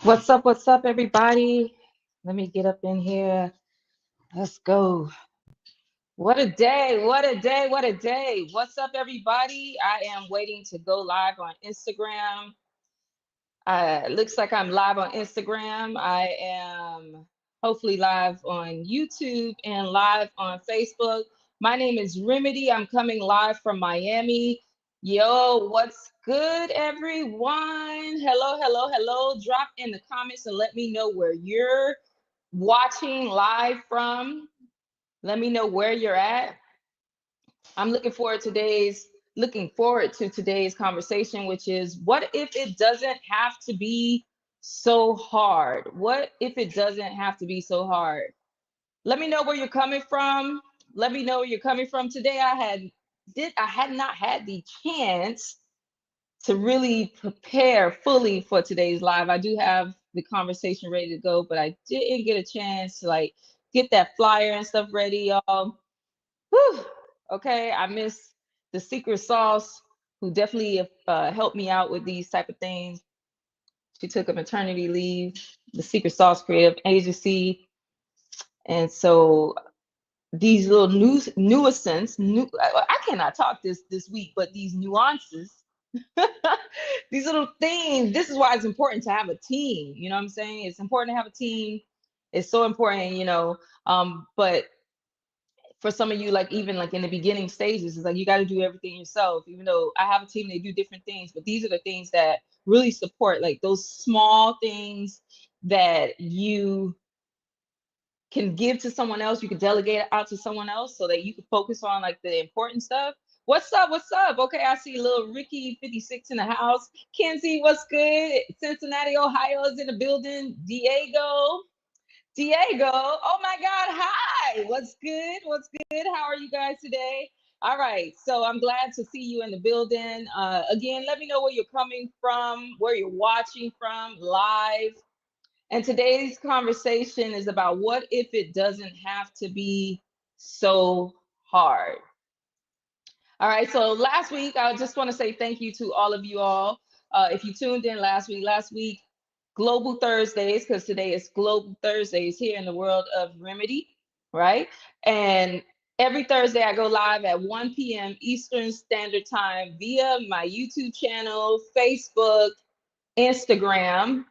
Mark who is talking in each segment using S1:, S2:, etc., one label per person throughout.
S1: What's up, everybody? Let me get up in here. Let's go. What a day, what a day, what a day. What's up, everybody? I am waiting to go live on Instagram. Looks like I'm live on Instagram. I am hopefully live on YouTube and live on Facebook. My name is Remedy. I'm coming live from Miami. Yo, what's good, everyone? Hello, hello, hello. Drop in the comments and let me know where you're watching live from. Let me know where you're at. I'm looking forward to today's conversation, which is what if it doesn't have to be so hard? What if it doesn't have to be so hard? Let me know where you're coming from. Let me know where you're coming from. Today I had not had the chance to really prepare fully for today's live. I do have the conversation ready to go, but I didn't get a chance to get that flyer and stuff ready, y'all. Whew. Okay, I miss the secret sauce who definitely helped me out with these type of things. She took a maternity leave, the secret sauce creative agency. And so these little nuisance, I cannot talk this week, but these nuances, these little things, this is why it's important to have a team. You know what I'm saying? It's important to have a team. It's so important, but for some of you, like even like in the beginning stages, it's like you got to do everything yourself. Even though I have a team, they do different things, but these are the things that really support, like those small things that you can give to someone else. You can delegate it out to someone else so that you can focus on like the important stuff. What's up? What's up? Okay, I see little Ricky 56 in the house. Kenzie, what's good? Cincinnati, Ohio is in the building. Diego, oh my God, hi. What's good? What's good? How are you guys today? All right, so I'm glad to see you in the building. Again, let me know where you're coming from, where you're watching from live. And today's conversation is about what if it doesn't have to be so hard. All right, so last week, I just want to say thank you to all of you all. If you tuned in last week, Global Thursdays, because today is Global Thursdays here in the world of Remedy, right? And every Thursday, I go live at 1 p.m. Eastern Standard Time via my YouTube channel, Facebook, Instagram.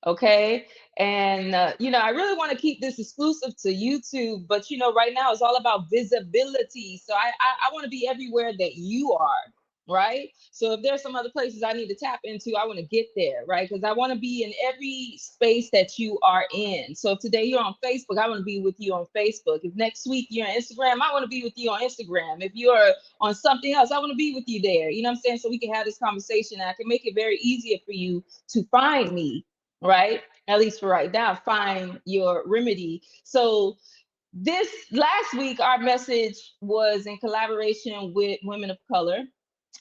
S1: Okay. And, I really want to keep this exclusive to YouTube, but, right now it's all about visibility. So I want to be everywhere that you are. Right. So if there's some other places I need to tap into, I want to get there. Right. Because I want to be in every space that you are in. So if today you're on Facebook, I want to be with you on Facebook. If next week you're on Instagram, I want to be with you on Instagram. If you're on something else, I want to be with you there. You know what I'm saying? So we can have this conversation. And I can make it very easier for you to find me, right? At least for right now, find your remedy. So this last week, our message was in collaboration with Women of Color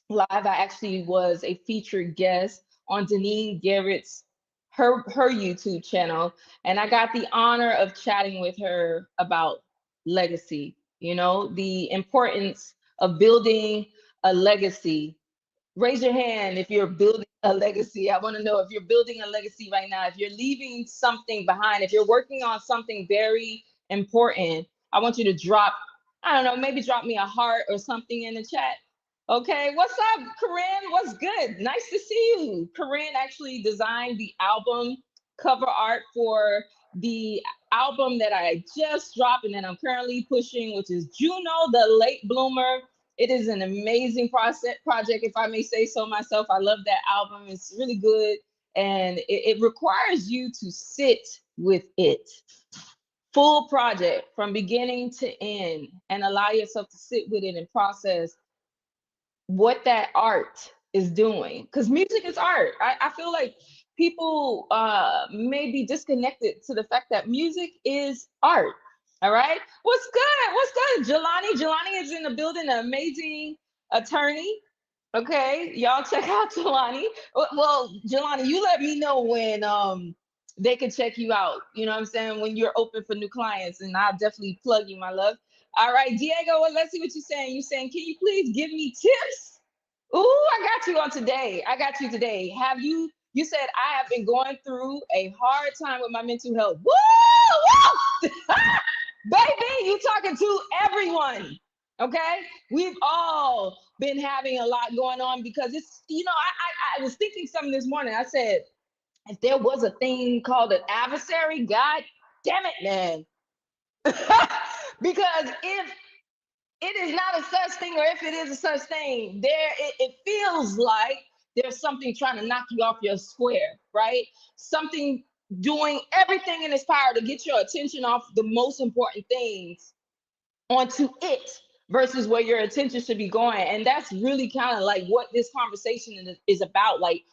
S1: Live. I actually was a featured guest on Deneen Garrett's her YouTube channel, and I got the honor of chatting with her about legacy. The importance of building a legacy. Raise your hand if you're building a legacy. I want to know if you're building a legacy right now, if you're leaving something behind, if you're working on something very important. I want you to drop, I don't know, maybe drop me a heart or something in the chat. Okay, what's up, Corinne? What's good? Nice to see you. Corinne actually designed the album cover art for the album that I just dropped and that I'm currently pushing, which is Juno the Late Bloomer. It is an amazing project, if I may say so myself. I love that album. It's really good. And it requires you to sit with it. Full project from beginning to end, and allow yourself to sit with it and process what that art is doing. Because music is art. I feel like people may be disconnected to the fact that music is art. All right. What's good? What's good? Jelani is in the building, an amazing attorney. Okay. Y'all check out Jelani. Well, Jelani, you let me know when they can check you out. You know what I'm saying? When you're open for new clients, and I'll definitely plug you, my love. All right, Diego, well, let's see what you're saying. You're saying, can you please give me tips? Ooh, I got you on today. I got you today. Have you You said, I have been going through a hard time with my mental health. Woo! Woo! Baby, you talking to everyone. Okay, we've all been having a lot going on because it's, I was thinking something this morning. I said, if there was a thing called an adversary, God damn it, man. Because if it is not a such thing, or if it is a such thing, it feels like there's something trying to knock you off your square, right? Something doing everything in its power to get your attention off the most important things onto it versus where your attention should be going. And that's really kind of like what this conversation is about. Like,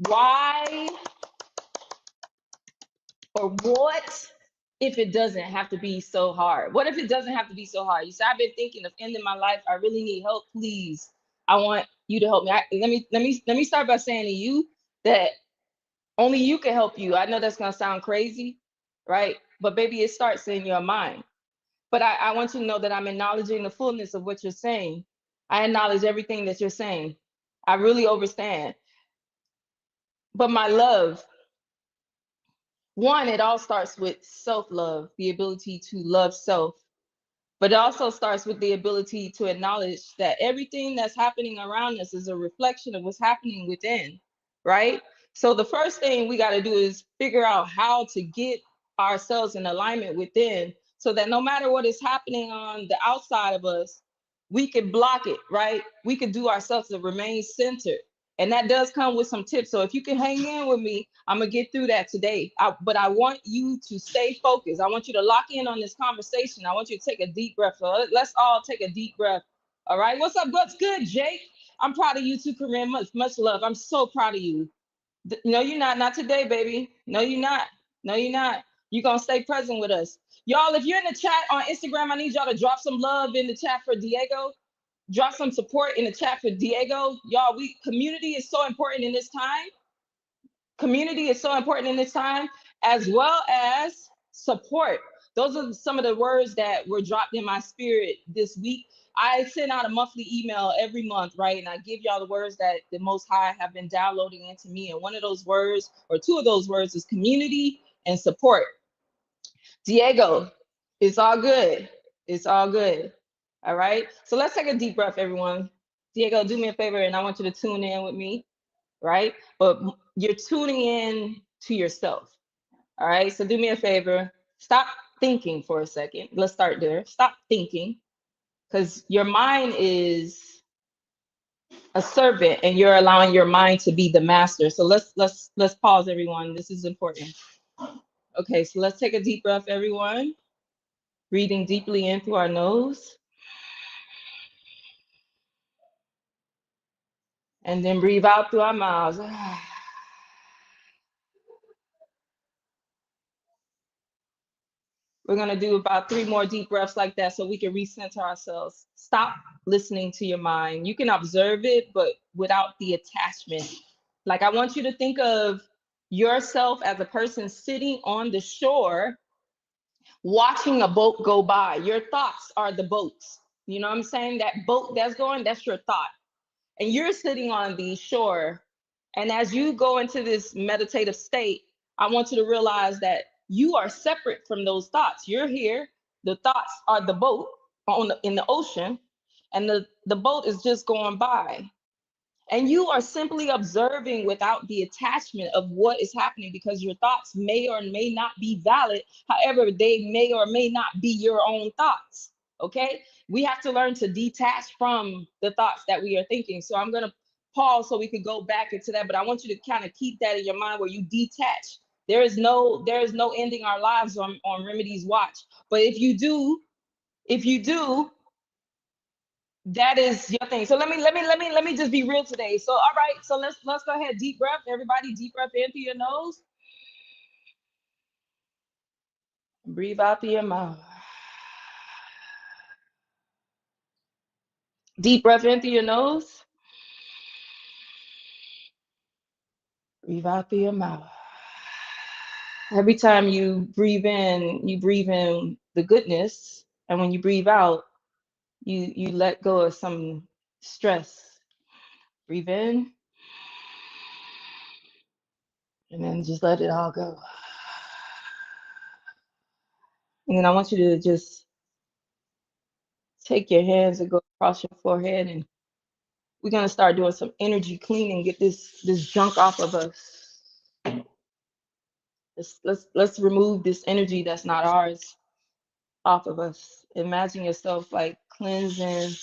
S1: why or what if it doesn't have to be so hard? What if it doesn't have to be so hard? You say, I've been thinking of ending my life. I really need help. Please, I want you to help me. Let me start by saying to you that only you can help you. I know that's gonna sound crazy, right? But baby, it starts in your mind. But I want you to know that I'm acknowledging the fullness of what you're saying. I acknowledge everything that you're saying. I really understand. But my love, one, it all starts with self-love, the ability to love self. But it also starts with the ability to acknowledge that everything that's happening around us is a reflection of what's happening within, right? So the first thing we got to do is figure out how to get ourselves in alignment within so that no matter what is happening on the outside of us, we can block it, right? We can do ourselves to remain centered. And that does come with some tips. So if you can hang in with me, I'm gonna get through that today. But I want you to stay focused. I want you to lock in on this conversation. I want you to take a deep breath. So let's all take a deep breath. All right. What's up? What's good, Jake? I'm proud of you too, Corinne. Much love. I'm so proud of you. No, you're not. Not today, baby. No, you're not. No, you're not. You're gonna stay present with us. Y'all, if you're in the chat on Instagram, I need y'all to drop some love in the chat for Diego. Drop some support in the chat for Diego. Y'all, community is so important in this time. Community is so important in this time, as well as support. Those are some of the words that were dropped in my spirit this week. I send out a monthly email every month, right? And I give y'all the words that the Most High have been downloading into me. And one of those words, or two of those words, is community and support. Diego, it's all good. It's all good. All right. So let's take a deep breath, everyone. Diego, do me a favor, and I want you to tune in with me, right? But you're tuning in to yourself. All right. So do me a favor. Stop thinking for a second. Let's start there. Stop thinking, because your mind is a servant and you're allowing your mind to be the master. So let's pause, everyone. This is important. Okay, so let's take a deep breath, everyone. Breathing deeply in through our nose. And then breathe out through our mouths. We're going to do about 3 more deep breaths like that so we can recenter ourselves. Stop listening to your mind. You can observe it, but without the attachment. Like, I want you to think of yourself as a person sitting on the shore, watching a boat go by. Your thoughts are the boats. You know what I'm saying? That boat that's going, that's your thought. And you're sitting on the shore. And as you go into this meditative state, I want you to realize that you are separate from those thoughts. You're here. The thoughts are the boat in the ocean, and the boat is just going by. And you are simply observing without the attachment of what is happening, because your thoughts may or may not be valid. However, they may or may not be your own thoughts. Okay. We have to learn to detach from the thoughts that we are thinking. So I'm going to pause so we could go back into that. But I want you to kind of keep that in your mind, where you detach. There is no ending our lives on Remedy's watch. But if you do, that is your thing. So let me just be real today. So all right, so let's go ahead. Deep breath, everybody. Deep breath in through your nose. Breathe out through your mouth. Deep breath in through your nose. Breathe out through your mouth. Every time you breathe in the goodness, and when you breathe out, you let go of some stress. Breathe in. And then just let it all go. And then I want you to just take your hands and go across your forehead, and we're gonna start doing some energy cleaning, get this junk off of us. Let's remove this energy that's not ours off of us. Imagine yourself like cleansing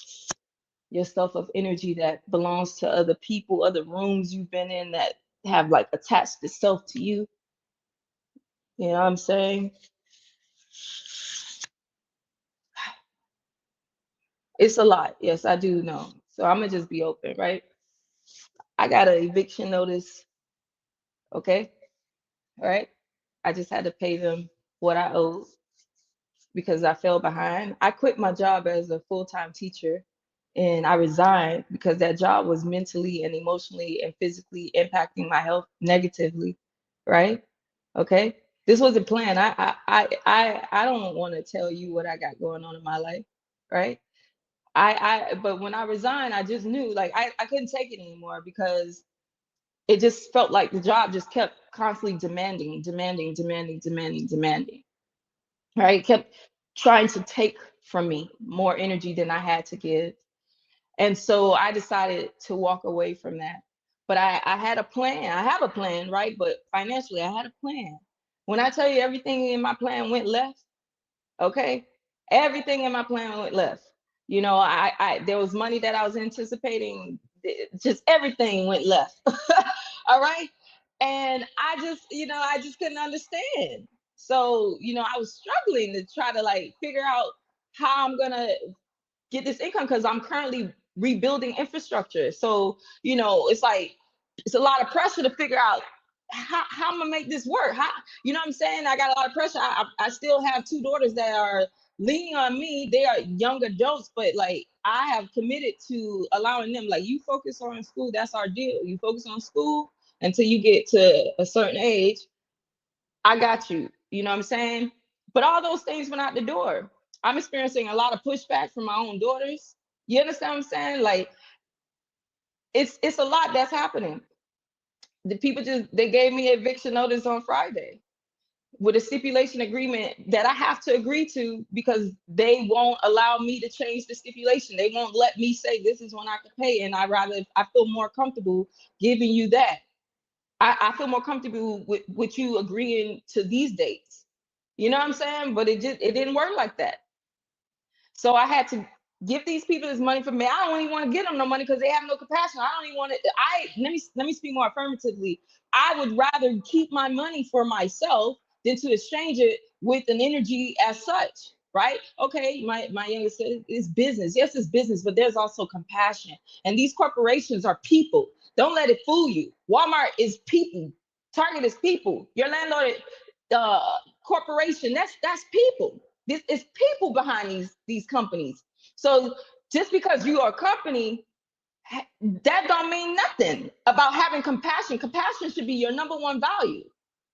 S1: yourself of energy that belongs to other people, other rooms you've been in that have like attached itself to you. You know what I'm saying? It's a lot. Yes, I do know. So I'm gonna just be open, right? I got an eviction notice. Okay. All right. I just had to pay them what I owed because I fell behind. I quit my job as a full-time teacher and I resigned because that job was mentally and emotionally and physically impacting my health negatively, right? Okay. This wasn't planned. I don't want to tell you what I got going on in my life, right? But when I resigned, I just knew like I couldn't take it anymore because it just felt like the job just kept constantly demanding, right? It kept trying to take from me more energy than I had to give. And so I decided to walk away from that. But I had a plan. I have a plan, right? But financially, I had a plan. When I tell you everything in my plan went left, okay, everything in my plan went left. You know, I there was money that I was anticipating, just everything went left. All right. And I just couldn't understand. So, I was struggling to try to like figure out how I'm gonna get this income because I'm currently rebuilding infrastructure. So, it's like it's a lot of pressure to figure out how I'm gonna make this work. How, you know what I'm saying? I got a lot of pressure. I still have two daughters that are leaning on me. They are young adults, but like I have committed to allowing them, like, you focus on school, that's our deal. You focus on school until you get to a certain age. I got you. You know what I'm saying? But all those things went out the door. I'm experiencing a lot of pushback from my own daughters. You understand what I'm saying? Like it's a lot that's happening. The people they gave me eviction notice on Friday with a stipulation agreement that I have to agree to because they won't allow me to change the stipulation. They won't let me say this is when I can pay, and I feel more comfortable giving you that. I feel more comfortable with you agreeing to these dates. You know what I'm saying? But it didn't work like that. So I had to give these people this money for me. I don't even want to give them no money because they have no compassion. I don't even want to. Let me speak more affirmatively. I would rather keep my money for myself than to exchange it with an energy as such. Right? Okay, my youngest said it's business. Yes, it's business, but there's also compassion. And these corporations are people. Don't let it fool you. Walmart is people. Target is people. Your landlord corporation, that's people. This is people behind these companies. So just because you are a company, that don't mean nothing about having compassion. Compassion should be your number one value.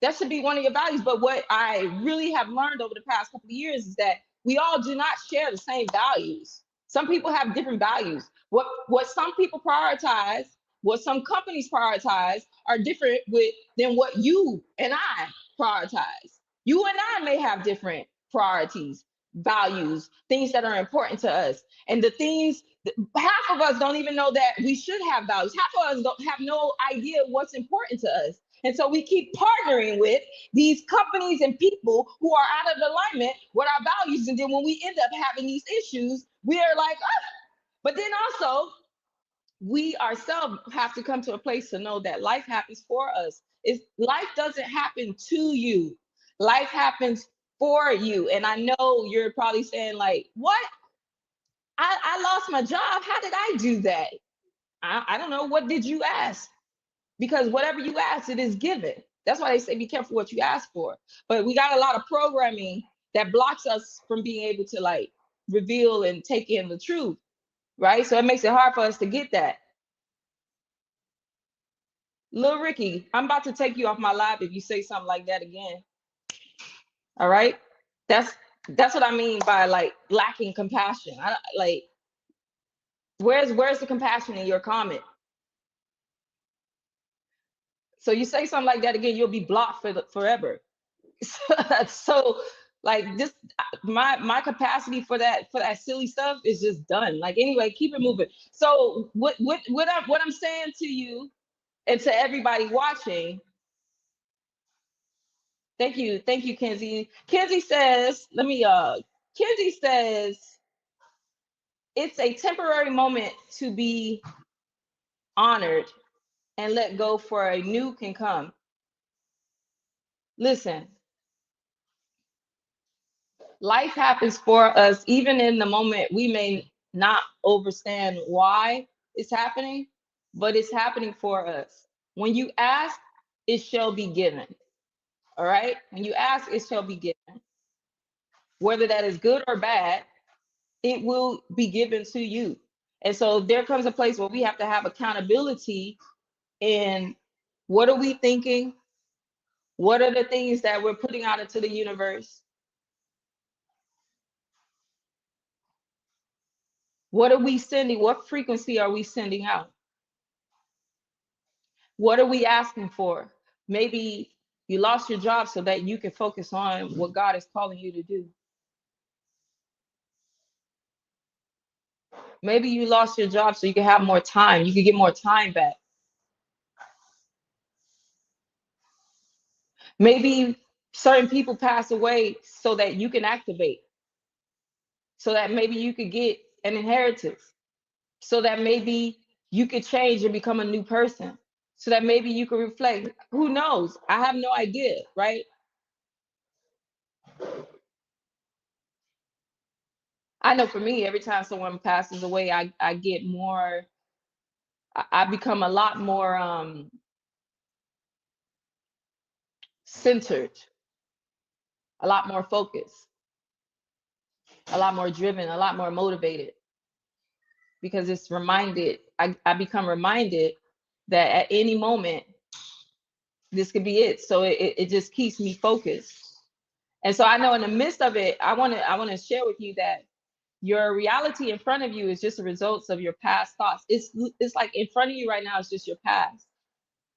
S1: That should be one of your values. But what I really have learned over the past couple of years is that we all do not share the same values. Some people have different values. What some people prioritize, what some companies prioritize, are different than what you and I prioritize. You and I may have different priorities, values, things that are important to us, and the things half of us don't even know that we should have values. Half of us don't have no idea what's important to us. And so we keep partnering with these companies and people who are out of alignment with our values. And then when we end up having these issues, we are like, oh. But then also, we ourselves have to come to a place to know that life happens for us. Life doesn't happen to you. Life happens for you. And I know you're probably saying, like, what? I lost my job. How did I do that? I don't know. What did you ask? Because whatever you ask, it is given. That's why they say be careful what you ask for. But we got a lot of programming that blocks us from being able to like reveal and take in the truth, right? So it makes it hard for us to get that. Lil Ricky, I'm about to take you off my live if you say something like that again. All right? That's that's what I mean by like lacking compassion. Like where's the compassion in your comment? So you say something like that again, you'll be blocked forever. So like this, my capacity for that silly stuff is just done. Like anyway, keep it moving. So what I'm saying to you and to everybody watching, thank you, Kenzie. Kenzie says, Kenzie says it's a temporary moment to be honored and let go for a new can come. Listen, life happens for us, even in the moment we may not understand why it's happening, but it's happening for us. When you ask, it shall be given. All right? When you ask, it shall be given. Whether that is good or bad, it will be given to you. And so there comes a place where we have to have accountability in what are we thinking? What are the things that we're putting out into the universe? What are we sending? What frequency are we sending out? What are we asking for? Maybe you lost your job so that you can focus on what God is calling you to do. Maybe you lost your job so you can have more time. You can get more time back. Maybe certain people pass away so that you can activate, so that maybe you could get an inheritance, so that maybe you could change and become a new person, so that maybe you could reflect. Who knows? I have no idea, right? I know for me, every time someone passes away, I get more, I become a lot more centered, a lot more focused, a lot more driven, a lot more motivated, because it's reminded, I become reminded that at any moment, this could be it. So it just keeps me focused. And so I know in the midst of it, I want to share with you that your reality in front of you is just the results of your past thoughts. It's like in front of you right now is just your past.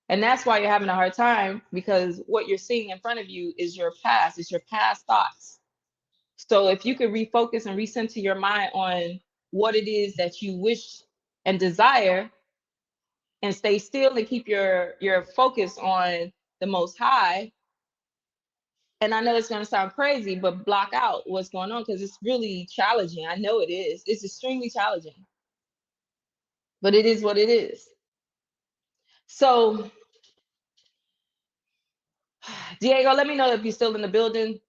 S1: And that's why you're having a hard time, because what you're seeing in front of you is your past, it's your past thoughts. So if you could refocus and recenter your mind on what it is that you wish and desire, and stay still and keep your focus on the most high. And I know it's going to sound crazy, but block out what's going on, because it's really challenging. I know it is. It's extremely challenging, but it is what it is. So Diego, let me know if you're still in the building.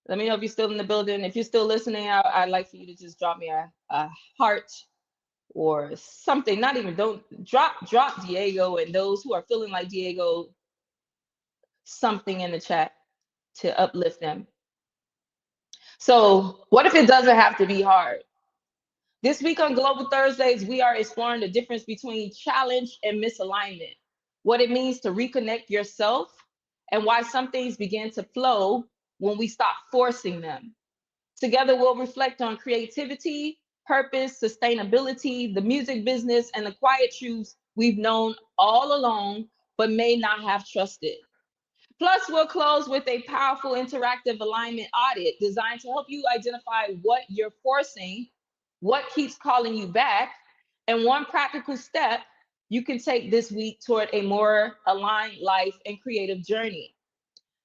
S1: Let me know if you're still in the building. If you're still listening, I'd like for you to just drop me a heart or something. Not even, don't drop Diego and those who are feeling like Diego something in the chat to uplift them. So what if it doesn't have to be hard? This week on Global Thursdays, we are exploring the difference between challenge and misalignment, what it means to reconnect yourself, and why some things begin to flow when we stop forcing them. Together, we'll reflect on creativity, purpose, sustainability, the music business, and the quiet truths we've known all along, but may not have trusted. Plus, we'll close with a powerful interactive alignment audit designed to help you identify what you're forcing, what keeps calling you back, and one practical step you can take this week toward a more aligned life and creative journey.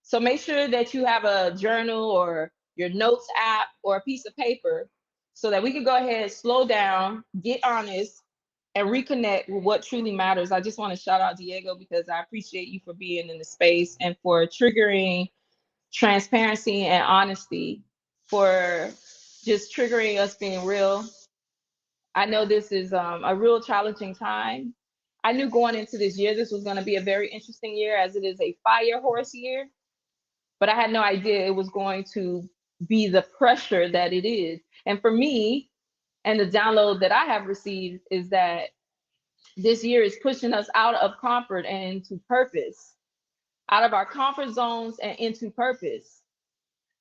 S1: So make sure that you have a journal or your notes app or a piece of paper so that we can go ahead, slow down, get honest, and reconnect with what truly matters. I just want to shout out Diego because I appreciate you for being in the space and for triggering transparency and honesty, for just triggering us being real. I know this is a real challenging time. I knew going into this year, this was going to be a very interesting year, as it is a fire horse year, but I had no idea it was going to be the pressure that it is. And for me, and the download that I have received is that this year is pushing us out of comfort and into purpose, out of our comfort zones and into purpose.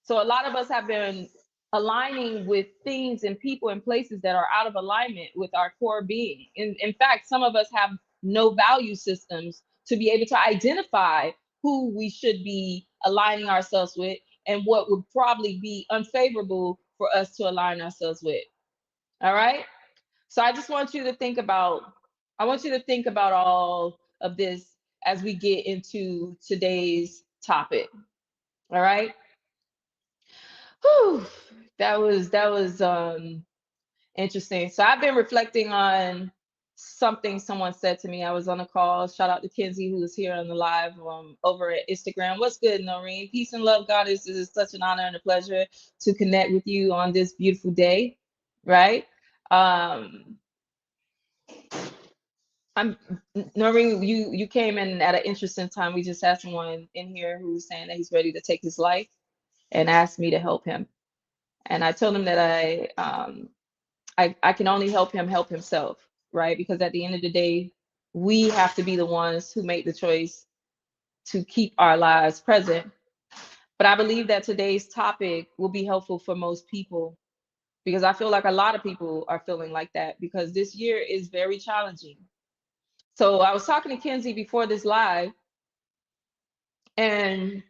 S1: So a lot of us have been aligning with things and people and places that are out of alignment with our core being. In fact, some of us have no value systems to be able to identify who we should be aligning ourselves with and what would probably be unfavorable for us to align ourselves with. All right. So I just want you to think about, I want you to think about all of this as we get into today's topic. All right. Whew, that was interesting. So I've been reflecting on something someone said to me. I was on a call. Shout out to Kenzie, who is here on the live over at Instagram. What's good, Noreen? Peace and love, Goddess. It is such an honor and a pleasure to connect with you on this beautiful day, right? Um, I'm Noreen, you came in at an interesting time. We just had someone in here who was saying that he's ready to take his life and asked me to help him. And I told him that I can only help himself, right? Because at the end of the day, we have to be the ones who make the choice to keep our lives present. But I believe that today's topic will be helpful for most people because I feel like a lot of people are feeling like that because this year is very challenging. So I was talking to Kenzie before this live, and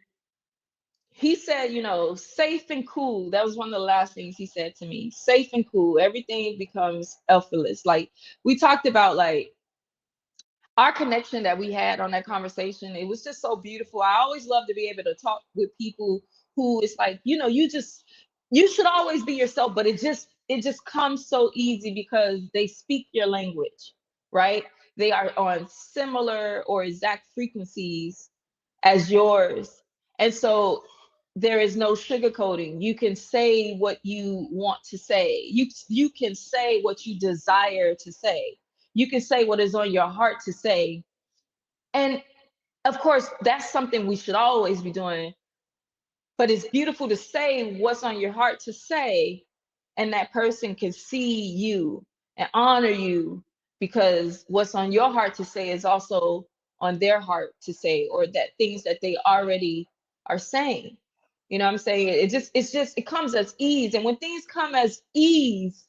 S1: he said, you know, safe and cool. That was one of the last things he said to me. Safe and cool. Everything becomes effortless. Like we talked about, like our connection that we had on that conversation. It was just so beautiful. I always love to be able to talk with people who it's like, you know, you should always be yourself, but it just comes so easy because they speak your language, right? They are on similar or exact frequencies as yours. And so there is no sugarcoating. You can say what you want to say. You can say what you desire to say. You can say what is on your heart to say. And of course, that's something we should always be doing. But it's beautiful to say what's on your heart to say, and that person can see you and honor you because what's on your heart to say is also on their heart to say, or that things that they already are saying. You know what I'm saying? It comes as ease. And when things come as ease,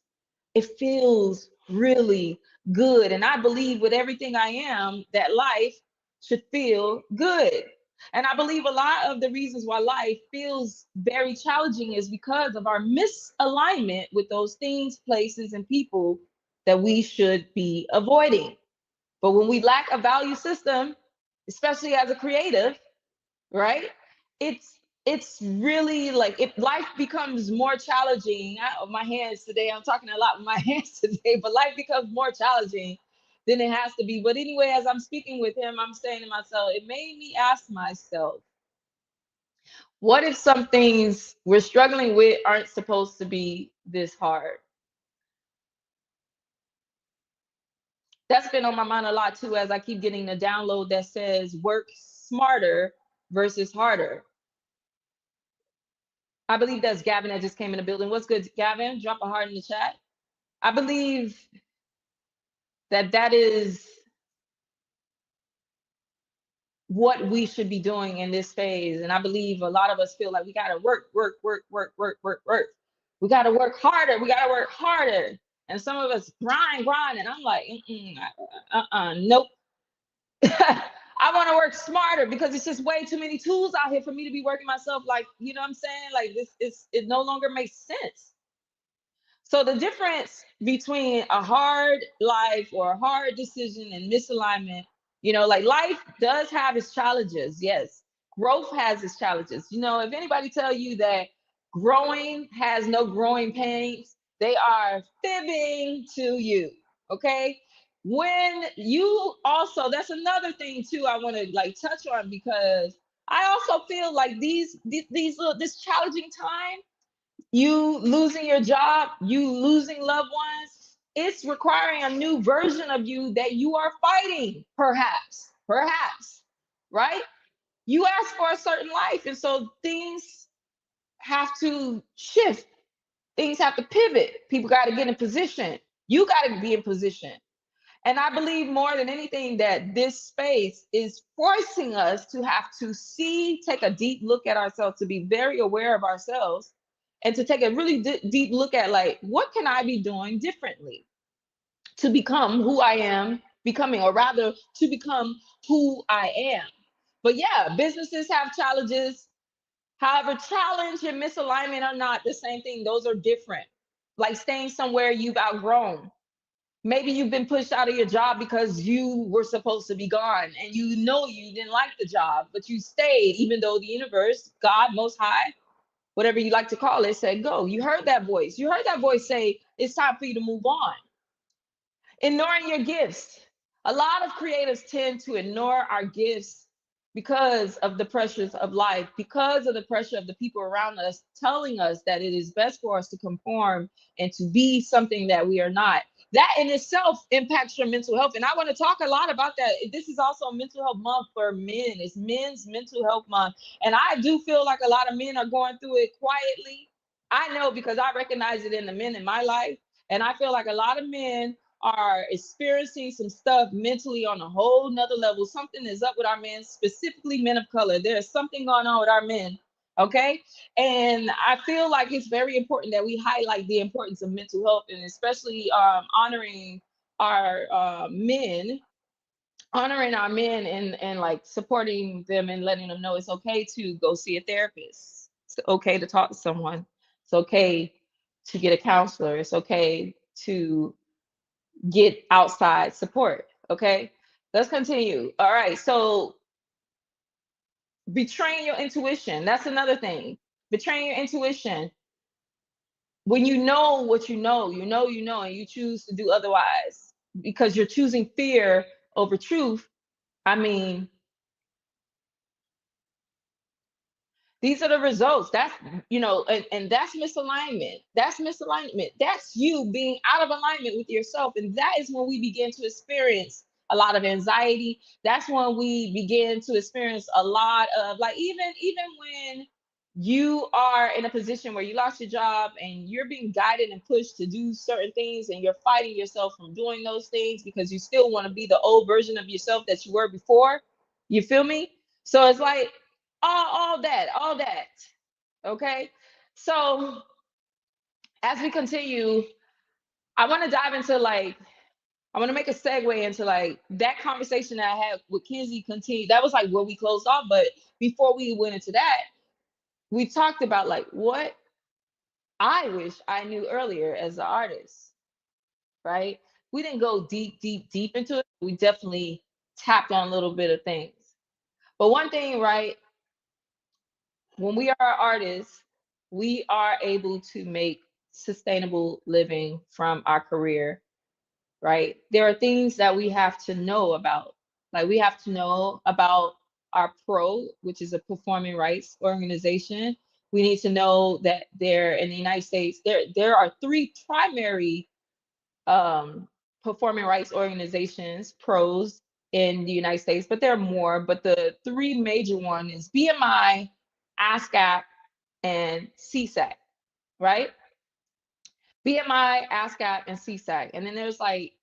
S1: it feels really good. And I believe with everything I am that life should feel good. And I believe a lot of the reasons why life feels very challenging is because of our misalignment with those things, places, and people that we should be avoiding. But when we lack a value system, especially as a creative, right? It's really like if life becomes more challenging. My hands today, I'm talking a lot with my hands today, but life becomes more challenging than it has to be. But anyway, as I'm speaking with him, I'm saying to myself, it made me ask myself, what if some things we're struggling with aren't supposed to be this hard? That's been on my mind a lot too, as I keep getting the download that says work smarter versus harder. I believe that's Gavin that just came in the building. What's good, Gavin? Drop a heart in the chat. I believe that that is what we should be doing in this phase. And I believe a lot of us feel like we got to work, work, work, work, work, work, work. We got to work harder. We got to work harder. And some of us grind, grind. And I'm like, nope. I want to work smarter because it's just way too many tools out here for me to be working myself. Like, you know what I'm saying? Like it no longer makes sense. So the difference between a hard life or a hard decision and misalignment, you know, like life does have its challenges. Yes. Growth has its challenges. You know, if anybody tell you that growing has no growing pains, they are fibbing to you. Okay. When you also, that's another thing too, I want to like touch on because I also feel like this challenging time, you losing your job, you losing loved ones, it's requiring a new version of you that you are fighting, perhaps, right? You asked for a certain life, and so things have to shift, things have to pivot. People got to get in position. You got to be in position. And I believe more than anything that this space is forcing us to have to take a deep look at ourselves, to be very aware of ourselves, and to take a really deep look at like, what can I be doing differently to become who I am becoming, or rather to become who I am. But yeah, businesses have challenges. However, challenge and misalignment are not the same thing. Those are different. Like staying somewhere you've outgrown. Maybe you've been pushed out of your job because you were supposed to be gone and you know you didn't like the job, but you stayed even though the universe, God, Most High, whatever you like to call it, said go. You heard that voice. You heard that voice say it's time for you to move on. Ignoring your gifts. A lot of creatives tend to ignore our gifts because of the pressures of life, because of the pressure of the people around us telling us that it is best for us to conform and to be something that we are not. That in itself impacts your mental health. And I want to talk a lot about that. This is also mental health month for men. It's men's mental health month. And I do feel like a lot of men are going through it quietly. I know because I recognize it in the men in my life. And I feel like a lot of men are experiencing some stuff mentally on a whole nother level. Something is up with our men, specifically men of color. There's something going on with our men. Okay. And I feel like it's very important that we highlight the importance of mental health, and especially honoring our men and like supporting them and letting them know it's okay to go see a therapist. It's okay to talk to someone. It's okay to get a counselor. It's okay to get outside support. Okay, let's continue. All right, so betraying your intuition, that's another thing. Betraying your intuition. When you know what you know, and you choose to do otherwise because you're choosing fear over truth. I mean, these are the results. That's, and that's misalignment. That's misalignment. That's you being out of alignment with yourself. And that is when we begin to experience a lot of anxiety. That's when we begin to experience a lot of, like, even when you are in a position where you lost your job and you're being guided and pushed to do certain things, and you're fighting yourself from doing those things because you still want to be the old version of yourself that you were before. You feel me? So it's like all that. Okay. So as we continue, I want to dive into, like, I want to make a segue into like that conversation that I had with Kenzie. Continue. That was like where we closed off. But before we went into that, we talked about like what I wish I knew earlier as an artist, right? We didn't go deep into it. We definitely tapped on a little bit of things. But one thing, right? When we are artists, we are able to make sustainable living from our career, right? There are things that we have to know about. Like we have to know about our pro, which is a performing rights organization. We need to know that there in the United States, there are three primary um, performing rights organizations, pros in the United States, but there are more. But the three major one is BMI, ASCAP, and CSAC, right? BMI, ASCAP, and CSAC. And then there's like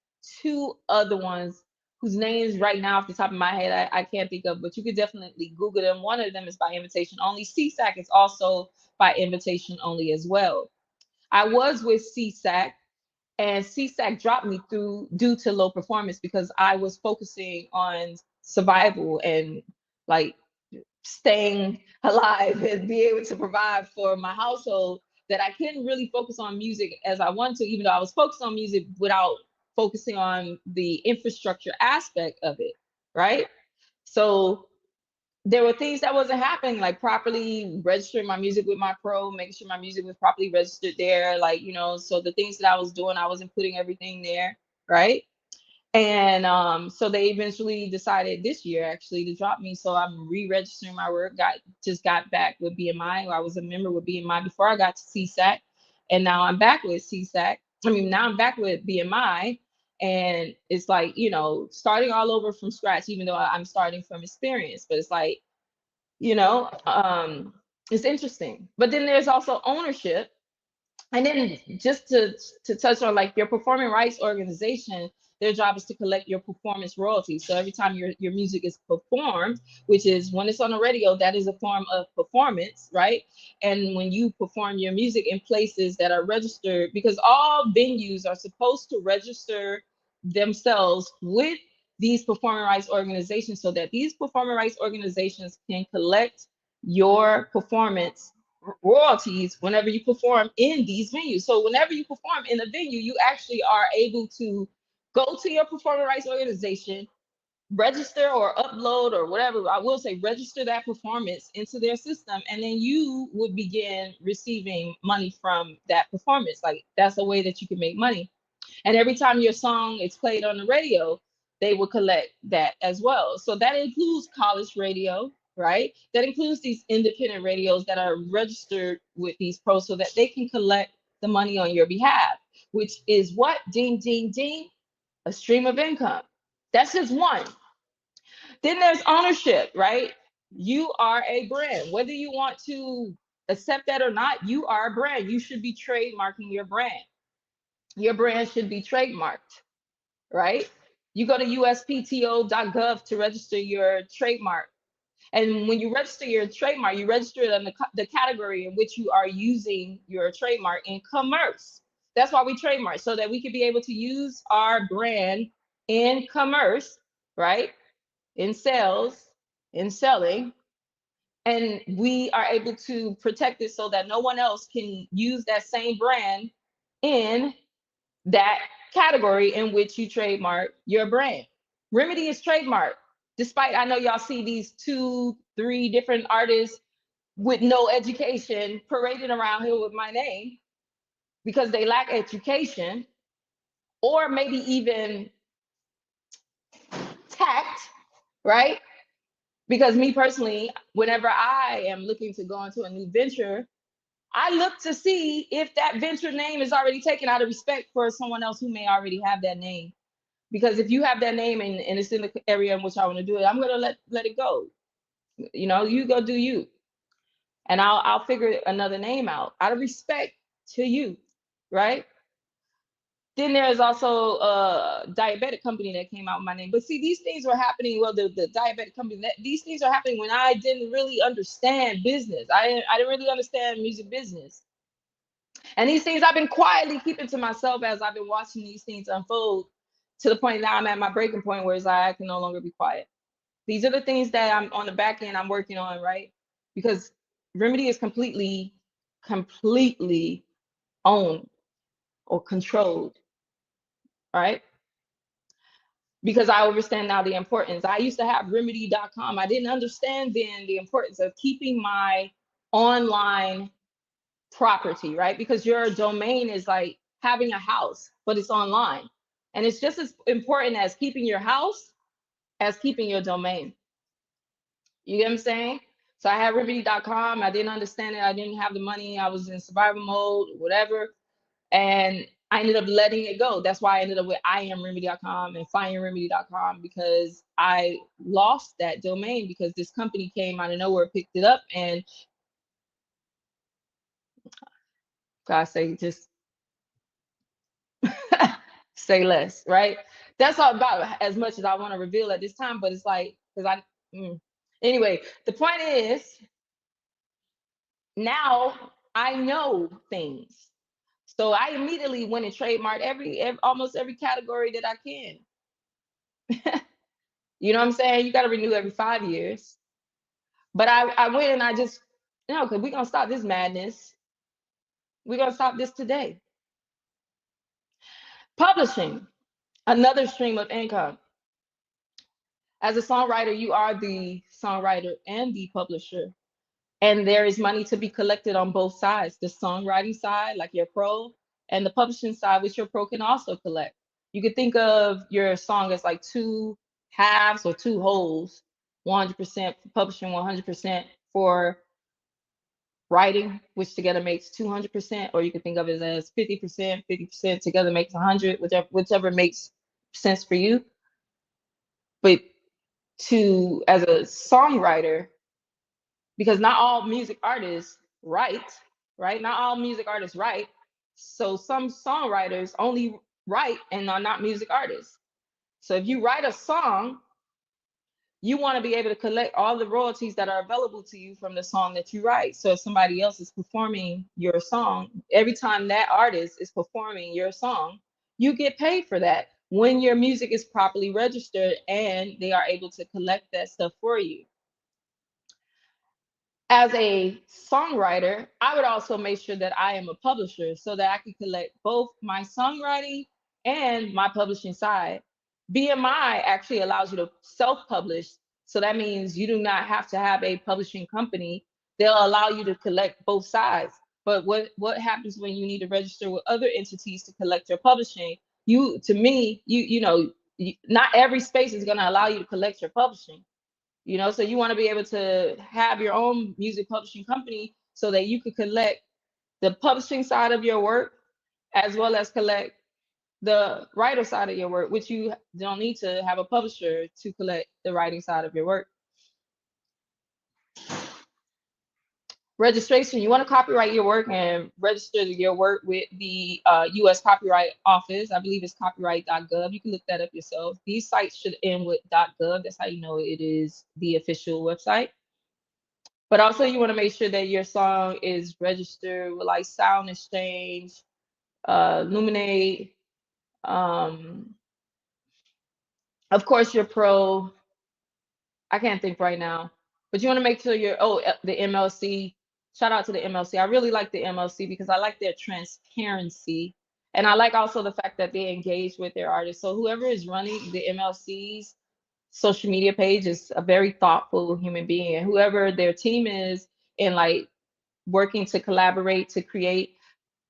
S1: two other ones whose names right now off the top of my head I can't think of, but you could definitely Google them. One of them is by invitation only. CSAC is also by invitation only as well. I was with CSAC, and CSAC dropped me through due to low performance because I was focusing on survival and like staying alive and be able to provide for my household, that I couldn't really focus on music as I wanted to, even though I was focused on music without focusing on the infrastructure aspect of it, right? So there were things that wasn't happening, like properly registering my music with my pro, making sure my music was properly registered there, like, so the things that I was doing, I wasn't putting everything there, right? And so they eventually decided this year actually to drop me. So I'm re-registering my work. Got back with BMI. I was a member with BMI before I got to CSAC, and now I'm back with CSAC. Now I'm back with BMI, and it's like, starting all over from scratch. Even though I'm starting from experience, but it's like, you know, um, it's interesting. But then there's also ownership. And then just to touch on, like, your performing rights organization, their job is to collect your performance royalties. So every time your music is performed, which is when it's on the radio, that is a form of performance, right? And when you perform your music in places that are registered, because all venues are supposed to register themselves with these performing rights organizations so that these performing rights organizations can collect your performance royalties whenever you perform in these venues. So whenever you perform in a venue, you actually are able to go to your performing rights organization, register or upload or whatever, I will say register that performance into their system, and then you would begin receiving money from that performance. Like, that's a way that you can make money. And every time your song is played on the radio, they will collect that as well. So that includes college radio, right? That includes these independent radios that are registered with these pros so that they can collect the money on your behalf, which is what? Ding, ding, ding, a stream of income. That's just one. Then there's ownership, right? You are a brand. Whether you want to accept that or not, you are a brand. You should be trademarking your brand. Your brand should be trademarked, right? You go to uspto.gov to register your trademark. And when you register your trademark, you register it on the category in which you are using your trademark in commerce. That's why we trademark, so that we can be able to use our brand in commerce, right? In sales, in selling, and we are able to protect it so that no one else can use that same brand in that category in which you trademark your brand. Remedy is trademark. Despite, I know y'all see these 2, 3 different artists with no education parading around here with my name because they lack education or maybe even tact, right? Because me personally, whenever I am looking to go into a new venture, I look to see if that venture name is already taken out of respect for someone else who may already have that name. Because if you have that name and it's in the area in which I want to do it, I'm gonna let it go. You know, you go do you, and I'll figure another name out of respect to you, right? Then there's also a diabetic company that came out with my name. But see, these things were happening. Well, the diabetic company, these things are happening when I didn't really understand business. I didn't really understand music business. And these things I've been quietly keeping to myself as I've been watching these things unfold to the point now I'm at my breaking point where it's like I can no longer be quiet. These are the things that I'm on the back end I'm working on, right? Because Remedy is completely owned or controlled, right? Because I understand now the importance. I used to have remedy.com. I didn't understand then the importance of keeping my online property, right? Because your domain is like having a house, but it's online. And it's just as important as keeping your house as keeping your domain. You get what I'm saying? So I had remedy.com. I didn't understand it. I didn't have the money. I was in survival mode, whatever. And I ended up letting it go. That's why I ended up with IamRemedy.com and FindRemedy.com, because I lost that domain because this company came out of nowhere, picked it up, and God say, just say less, right? That's all about as much as I want to reveal at this time, but it's like, because anyway, the point is, now I know things. So I immediately went and trademarked almost every category that I can. You know what I'm saying? You got to renew every 5 years. But I went and I just, because we're going to stop this madness. We're going to stop this today. Publishing, another stream of income. As a songwriter, you are the songwriter and the publisher. And there is money to be collected on both sides, the songwriting side, like your pro, and the publishing side, which your pro can also collect. You could think of your song as like 2 halves or 2 wholes, 100% for publishing, 100% for writing, which together makes 200%, or you could think of it as 50%, 50% together makes 100, whichever makes sense for you. But as a songwriter, because not all music artists write, right? Not all music artists write. So some songwriters only write and are not music artists. So if you write a song, you want to be able to collect all the royalties that are available to you from the song that you write. So if somebody else is performing your song, every time that artist is performing your song, you get paid for that. when your music is properly registered and they are able to collect that stuff for you. As a songwriter, I would also make sure that I am a publisher so that I can collect both my songwriting and my publishing side. BMI actually allows you to self-publish. So that means you do not have to have a publishing company. They'll allow you to collect both sides. But what happens when you need to register with other entities to collect your publishing? To me, not every space is going to allow you to collect your publishing. So you want to be able to have your own music publishing company so that you could collect the publishing side of your work as well as collect the writer side of your work, which you don't need to have a publisher to collect the writing side of your work. Registration, you want to copyright your work and register your work with the US Copyright Office. I believe it's copyright.gov. You can look that up yourself. These sites should end with .gov. That's how you know it is the official website. But also you want to make sure that your song is registered with like Sound Exchange, Luminate, of course your pro. I can't think right now, but you want to make sure the MLC. Shout out to the MLC. I really like the MLC because I like their transparency. And I like also the fact that they engage with their artists. So whoever is running the MLC's social media page is a very thoughtful human being. And whoever their team is in like working to collaborate to create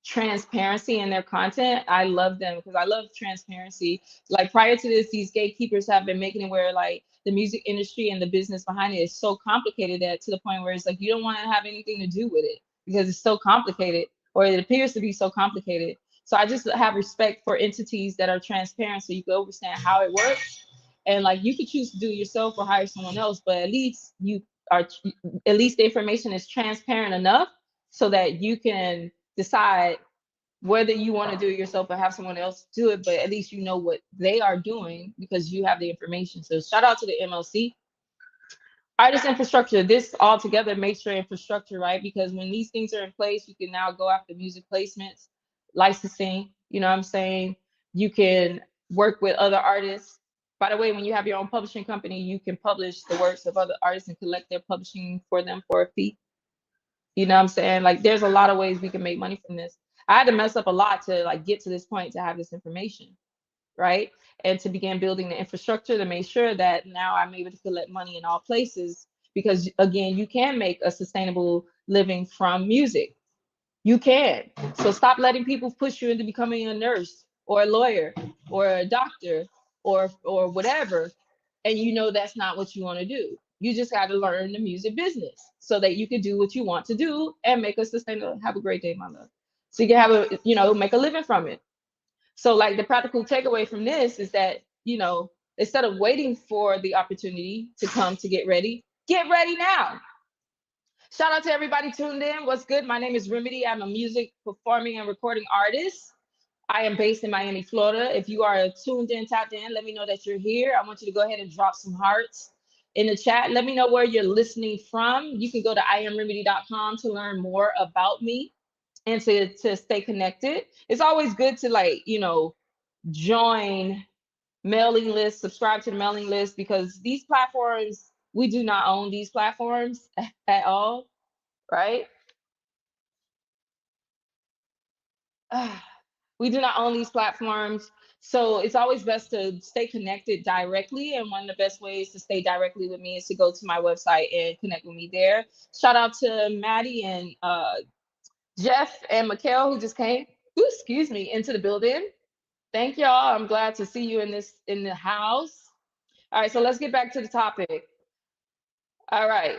S1: transparency in their content, I love them because I love transparency. Like prior to this, these gatekeepers have been making it where like the music industry and the business behind it is so complicated that to the point where it's like you don't want to have anything to do with it because it's so complicated, or it appears to be so complicated. So I just have respect for entities that are transparent so you can understand how it works. And like you could choose to do it yourself or hire someone else, but at least the information is transparent enough so that you can decide whether you want to do it yourself or have someone else do it, but at least you know what they are doing because you have the information. So shout out to the MLC. Artist infrastructure, this all together makes your infrastructure, right? Because when these things are in place, you can now go after music placements, licensing, you know what I'm saying? You can work with other artists. By the way, when you have your own publishing company, you can publish the works of other artists and collect their publishing for them for a fee. You know what I'm saying? Like there's a lot of ways we can make money from this. I had to mess up a lot to like get to this point to have this information, right? And to begin building the infrastructure to make sure that now I'm able to collect money in all places because again, you can make a sustainable living from music. You can. So stop letting people push you into becoming a nurse or a lawyer or a doctor or whatever, and you know that's not what you want to do. You just got to learn the music business so that you can do what you want to do and make a sustainable. Have a great day, my love. So you can have make a living from it. So like the practical takeaway from this is that instead of waiting for the opportunity to come to get ready now. Shout out to everybody tuned in. What's good? My name is Remedy. I'm a music performing and recording artist. I am based in Miami, Florida. If you are tuned in, tapped in, let me know that you're here. I want you to go ahead and drop some hearts in the chat. Let me know where you're listening from. You can go to iamremedy.com to learn more about me and to stay connected. It's always good to join mailing lists, subscribe to the mailing list, because these platforms, we do not own these platforms at all, right? We do not own these platforms. So it's always best to stay connected directly. And one of the best ways to stay directly with me is to go to my website and connect with me there. Shout out to Maddie and Jeff and Mikhail who just came, excuse me, into the building. Thank y'all. I'm glad to see you in the house. All right, so let's get back to the topic. All right.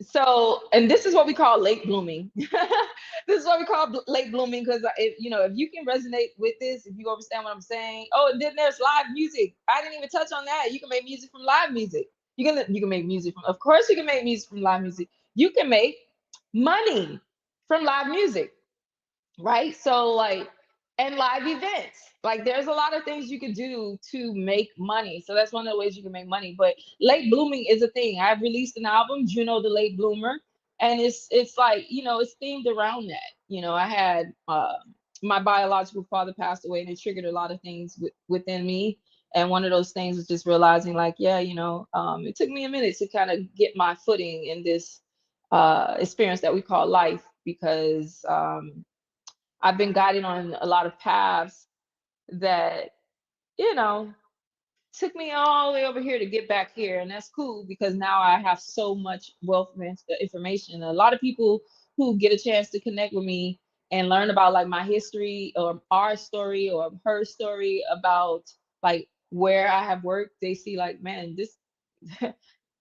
S1: So, and this is what we call late blooming. This is what we call late blooming because if you can resonate with this, if you understand what I'm saying. Oh, and then there's live music. I didn't even touch on that. You can make music from live music. You can make music from. Of course, you can make music from live music. You can make money from live music, right? So like, and live events. Like there's a lot of things you can do to make money. So that's one of the ways you can make money. But late blooming is a thing. I've released an album, Juno the Late Bloomer, and it's like, it's themed around that. I had my biological father passed away, and it triggered a lot of things within me. And one of those things was just realizing, like, yeah, it took me a minute to kind of get my footing in this experience that we call life, because I've been guided on a lot of paths that, you know, took me all the way over here to get back here. And that's cool, because now I have so much wealth of information. A lot of people who get a chance to connect with me and learn about like my history or our story or her story about like where I have worked, they see like, man, this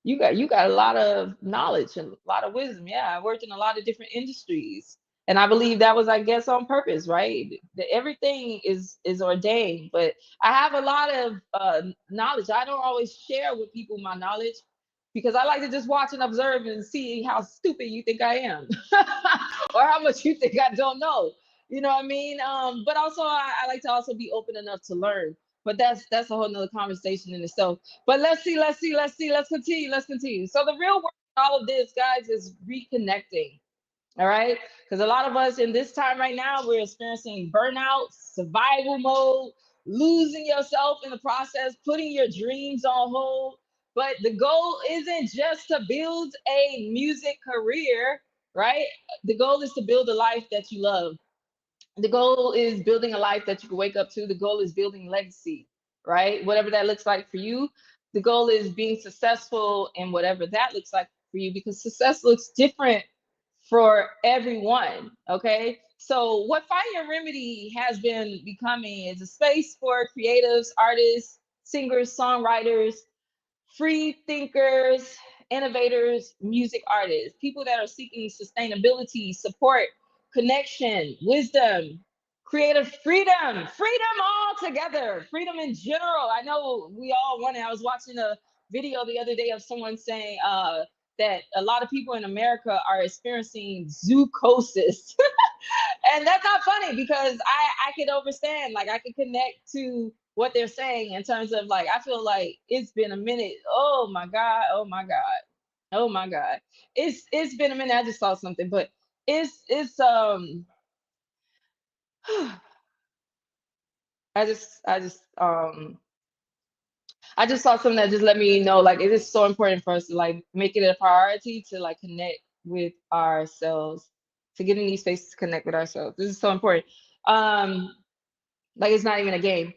S1: you got a lot of knowledge and a lot of wisdom. Yeah, I worked in a lot of different industries. And I believe that was, I guess, on purpose, right? That everything is ordained. But I have a lot of knowledge. I don't always share with people my knowledge, because I like to just watch and observe and see how stupid you think I am, or how much you think I don't know. You know what I mean? But also I like to also be open enough to learn. But that's a whole nother conversation in itself. But let's see, let's continue. So the real work in all of this, guys, is reconnecting. All right. Because a lot of us in this time right now, we're experiencing burnout, survival mode, losing yourself in the process, putting your dreams on hold. But the goal isn't just to build a music career, right? The goal is to build a life that you love. The goal is building a life that you can wake up to. The goal is building legacy, right? Whatever that looks like for you. The goal is being successful in whatever that looks like for you, because success looks different for everyone. Okay. So, what Find Your Remedy has been becoming is a space for creatives, artists, singers, songwriters, free thinkers, innovators, music artists, people that are seeking sustainability, support, connection, wisdom, creative freedom all together, freedom in general. I know we all want it. I was watching a video the other day of someone saying that a lot of people in America are experiencing zoocosis. And that's not funny, because I could understand, like I could connect to what they're saying in terms of like, I feel like it's been a minute. Oh my god, oh my god, oh my god, it's been a minute. I just saw something, but it's I just saw something that just let me know, like, it is so important for us to like make it a priority to like connect with ourselves, to get in these spaces to connect with ourselves. This is so important. um like, it's not even a game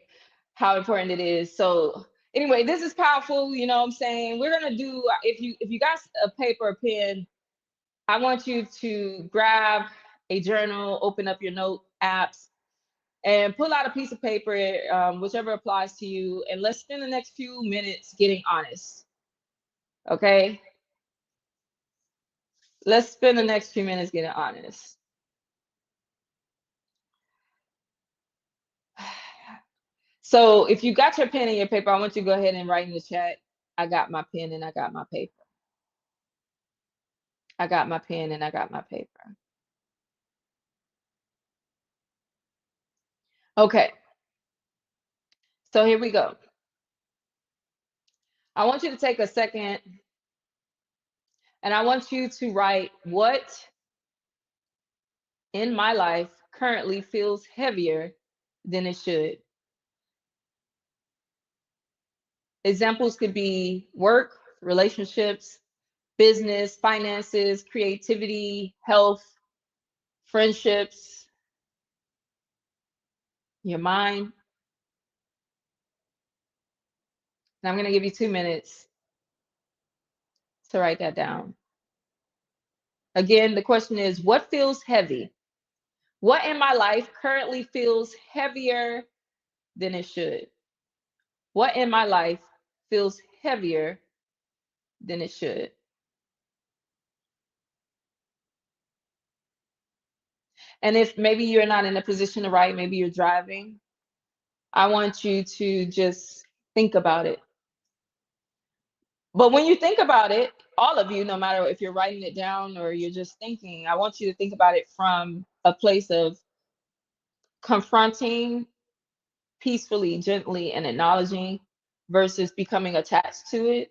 S1: how important it is. So anyway, this is powerful. You know what I'm saying? We're gonna do, if you got a paper or pen, I want you to grab a journal, open up your note apps, and pull out a piece of paper, whichever applies to you, and let's spend the next few minutes getting honest. Okay? Let's spend the next few minutes getting honest. So if you got your pen and your paper, I want you to go ahead and write in the chat, I got my pen and I got my paper. I got my pen and I got my paper. Okay, so here we go. I want you to take a second and I want you to write, what in my life currently feels heavier than it should. Examples could be work, relationships, business, finances, creativity, health, friendships, your mind. And I'm going to give you 2 minutes to write that down. Again, the question is, what feels heavy? What in my life currently feels heavier than it should? What in my life feels heavier than it should? And if maybe you're not in a position to write, maybe you're driving, I want you to just think about it. But when you think about it, all of you, no matter if you're writing it down or you're just thinking, I want you to think about it from a place of confronting peacefully, gently, and acknowledging, versus becoming attached to it.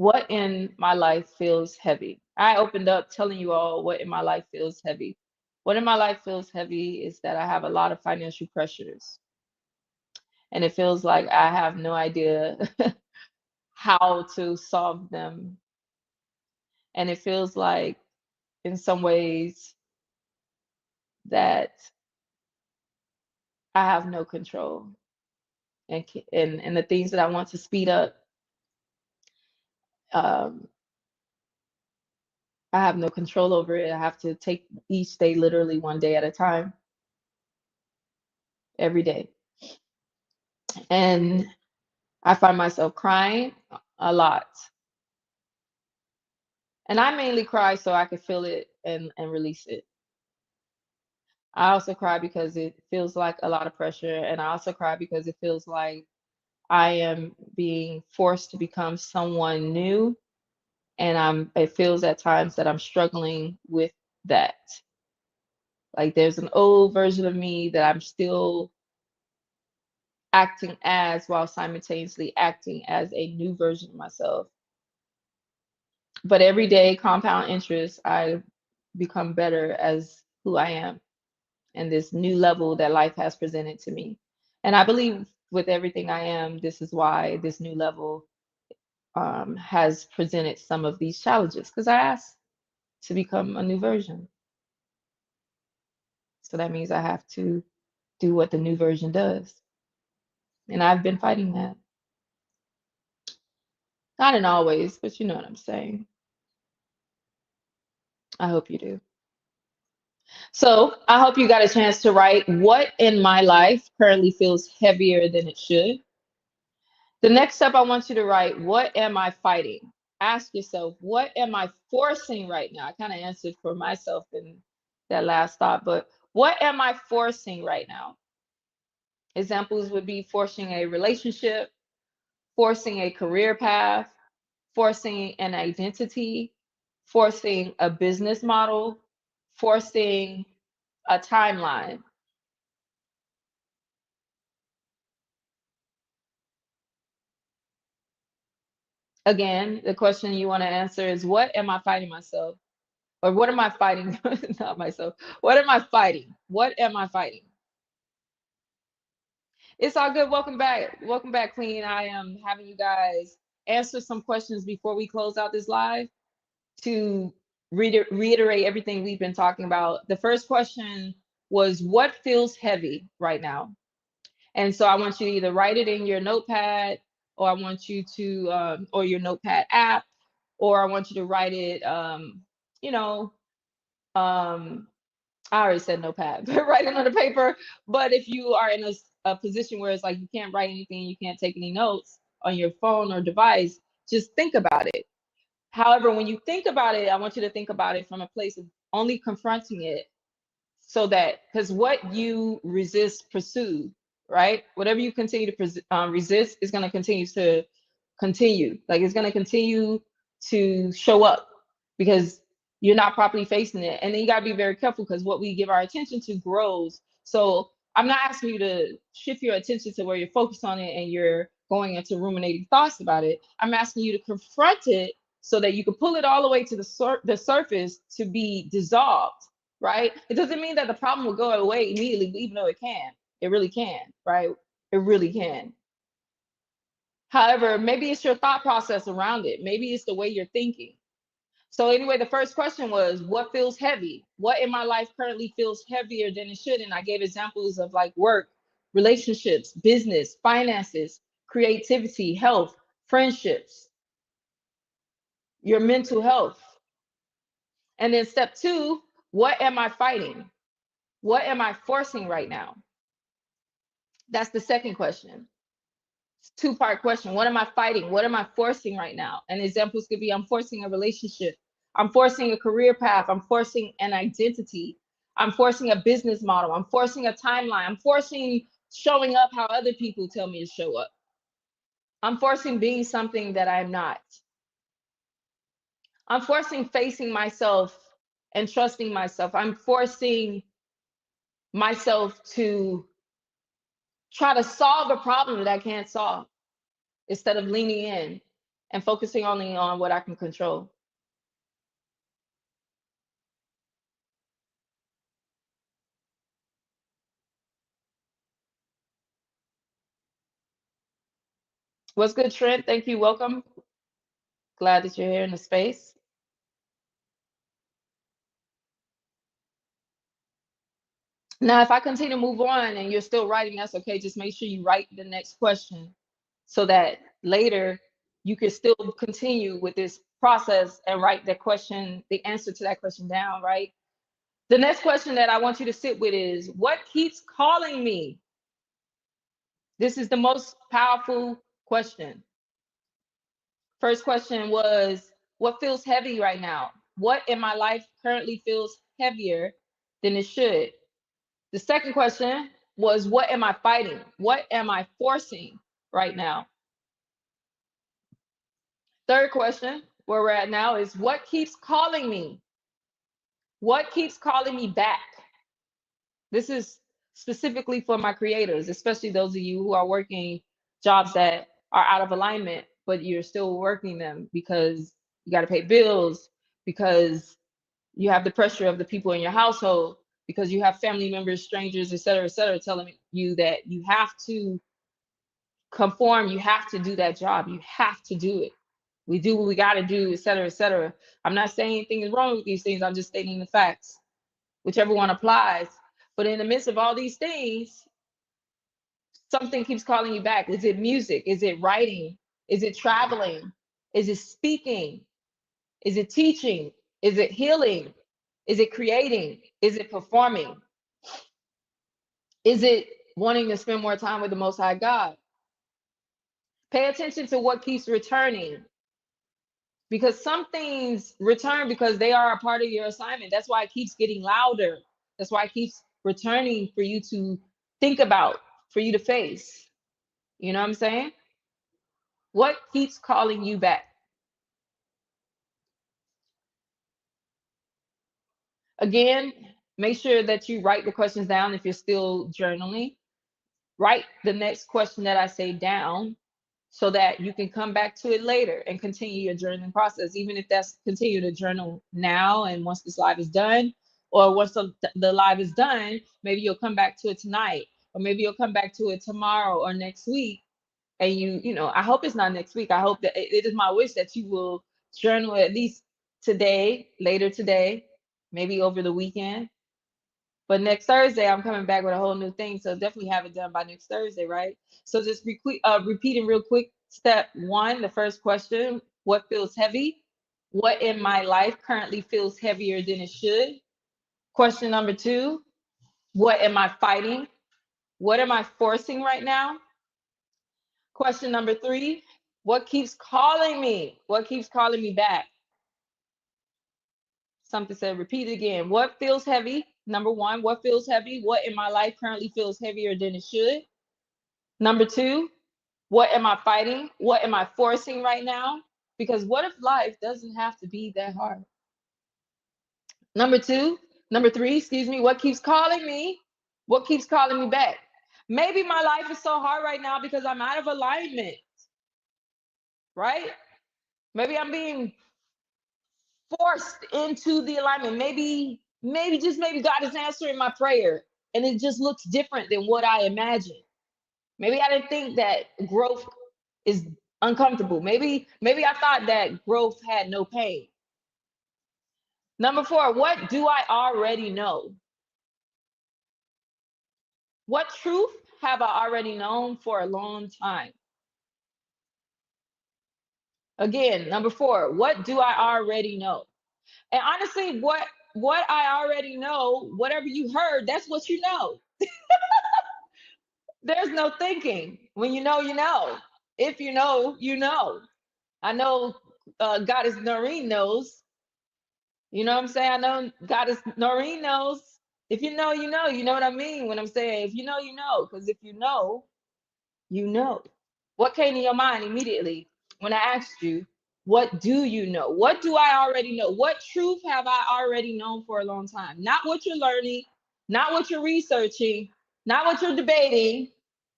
S1: What in my life feels heavy? I opened up telling you all what in my life feels heavy. What in my life feels heavy is that I have a lot of financial pressures, and it feels like I have no idea how to solve them. And it feels like, in some ways, that I have no control. And the things that I want to speed up, um, I have no control over it. I have to take each day literally one day at a time, every day. And I find myself crying a lot. And I mainly cry so I can feel it and release it. I also cry because it feels like a lot of pressure. And I also cry because it feels like I am being forced to become someone new. And it feels at times that I'm struggling with that. Like there's an old version of me that I'm still acting as, while simultaneously acting as a new version of myself. But every day, compound interest, I become better as who I am and this new level that life has presented to me. And I believe with everything I am, this is why this new level has presented some of these challenges, because I asked to become a new version. So that means I have to do what the new version does. And I've been fighting that. Not in all ways, but you know what I'm saying. I hope you do. So I hope you got a chance to write what in my life currently feels heavier than it should. The next step, I want you to write, what am I fighting? Ask yourself, what am I forcing right now? I kind of answered for myself in that last thought, but what am I forcing right now? Examples would be forcing a relationship, forcing a career path, forcing an identity, forcing a business model, forcing a timeline. Again, the question you want to answer is, what am I fighting myself? Or what am I fighting? Not myself. What am I fighting? What am I fighting? It's all good. Welcome back. Welcome back, Queen. I am having you guys answer some questions before we close out this live to reiterate everything we've been talking about. The first question was, what feels heavy right now? And so I want you to either write it in your notepad, or I want you to, or your notepad app, or I want you to write it, you know, um, I already said notepad, but write it on the paper. But if you are in a position where it's like you can't write anything, you can't take any notes on your phone or device, just think about it. However, when you think about it, I want you to think about it from a place of only confronting it, so that, because what you resist, pursue, right? Whatever you continue to resist is going to continue. Like it's going to continue to show up because you're not properly facing it. And then you got to be very careful, because what we give our attention to grows. So I'm not asking you to shift your attention to where you're focused on it and you're going into ruminating thoughts about it. I'm asking you to confront it so that you can pull it all the way to the surface to be dissolved, right? It doesn't mean that the problem will go away immediately, even though it can. It really can, right? It really can. However, maybe it's your thought process around it. Maybe it's the way you're thinking. So anyway, the first question was, what feels heavy? What in my life currently feels heavier than it should? And I gave examples of like work, relationships, business, finances, creativity, health, friendships, your mental health. And then step two, what am I fighting? What am I forcing right now? That's the second question. Two-part question. What am I fighting? What am I forcing right now? And examples could be, I'm forcing a relationship. I'm forcing a career path. I'm forcing an identity. I'm forcing a business model. I'm forcing a timeline. I'm forcing showing up how other people tell me to show up. I'm forcing being something that I'm not. I'm forcing facing myself and trusting myself. I'm forcing myself to try to solve a problem that I can't solve instead of leaning in. and focusing only on what I can control. What's good, Trent? Thank you. Welcome. Glad that you're here in the space. Now, if I continue to move on and you're still writing, that's okay. Just make sure you write the next question so that later you can still continue with this process and write the question, the answer to that question down, right? The next question that I want you to sit with is, what keeps calling me? This is the most powerful question. First question was, what feels heavy right now? What in my life currently feels heavier than it should? The second question was, what am I fighting? What am I forcing right now? Third question, where we're at now, is what keeps calling me? What keeps calling me back? This is specifically for my creators, especially those of you who are working jobs that are out of alignment, but you're still working them because you got to pay bills, because you have the pressure of the people in your household, because you have family members, strangers, et cetera, telling you that you have to conform, you have to do that job, you have to do it. We do what we got to do, et cetera, et cetera. I'm not saying anything is wrong with these things. I'm just stating the facts, whichever one applies. But in the midst of all these things, something keeps calling you back. Is it music? Is it writing? Is it traveling? Is it speaking? Is it teaching? Is it healing? Is it creating? Is it performing? Is it wanting to spend more time with the Most High God? Pay attention to what keeps returning, because some things return because they are a part of your assignment. That's why it keeps getting louder. That's why it keeps returning for you to think about, for you to face. You know what I'm saying? What keeps calling you back? Again, make sure that you write the questions down if you're still journaling. Write the next question that I say down so that you can come back to it later and continue your journaling process, even if that's continue to journal now and once this live is done, or once the live is done, maybe you'll come back to it tonight, or maybe you'll come back to it tomorrow or next week. And you know, I hope it's not next week. I hope that it is my wish that you will journal at least today, later today, maybe over the weekend. But next Thursday, I'm coming back with a whole new thing. So definitely have it done by next Thursday, right? So just repeating real quick. Step one, the first question, what feels heavy? What in my life currently feels heavier than it should? Question number two, what am I fighting? What am I forcing right now? Question number three, what keeps calling me? What keeps calling me back? Something said, repeat it again. What feels heavy? Number one, what feels heavy? What in my life currently feels heavier than it should? Number two, what am I fighting? What am I forcing right now? Because what if life doesn't have to be that hard? Number three, excuse me, what keeps calling me? What keeps calling me back? Maybe my life is so hard right now because I'm out of alignment, right? Maybe I'm being forced into the alignment. Just maybe God is answering my prayer and it just looks different than what I imagined. Maybe I didn't think that growth is uncomfortable. Maybe I thought that growth had no pain. Number four, what do I already know? What truth have I already known for a long time? Again, number four, what do I already know? And honestly, what I already know, whatever you heard, that's what you know. There's no thinking. When you know, you know. If you know, you know. I know Goddess Noreen knows. You know what I'm saying? I know Goddess Noreen knows. If you know, you know. You know what I mean when I'm saying if you know, you know. Because if you know, you know. What came to your mind immediately when I asked you, what do you know? What do I already know? What truth have I already known for a long time? Not what you're learning, not what you're researching, not what you're debating.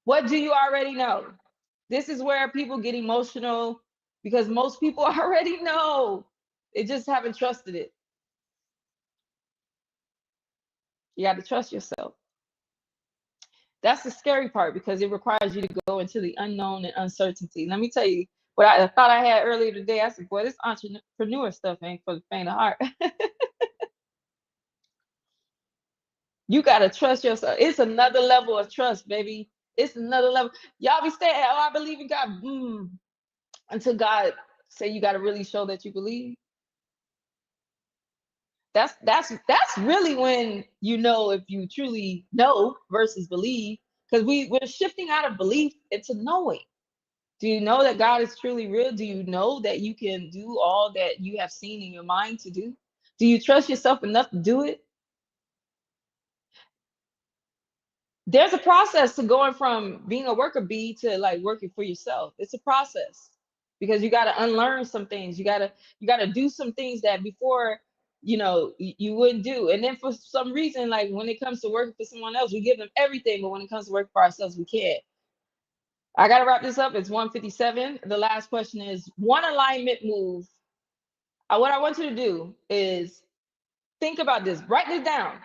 S1: What do you already know? This is where people get emotional because most people already know. They just haven't trusted it. You got to trust yourself. That's the scary part because it requires you to go into the unknown and uncertainty. Let me tell you what I thought I had earlier today. I said, boy, this entrepreneur stuff ain't for the faint of heart. You got to trust yourself. It's another level of trust, baby. It's another level. Y'all be saying, oh, I believe in God. Until God say you got to really show that you believe. That's really when you know if you truly know versus believe, because we're shifting out of belief into knowing. Do you know that God is truly real? Do you know that you can do all that you have seen in your mind to do? Do you trust yourself enough to do it? There's a process to going from being a worker bee to like working for yourself. It's a process because you got to unlearn some things. You got to do some things that before you wouldn't do. And then for some reason, like when it comes to working for someone else, we give them everything, but when it comes to work for ourselves, we can't. I got to wrap this up. It's 1:57. The last question is one alignment move. What I want you to do is think about this. Write this down.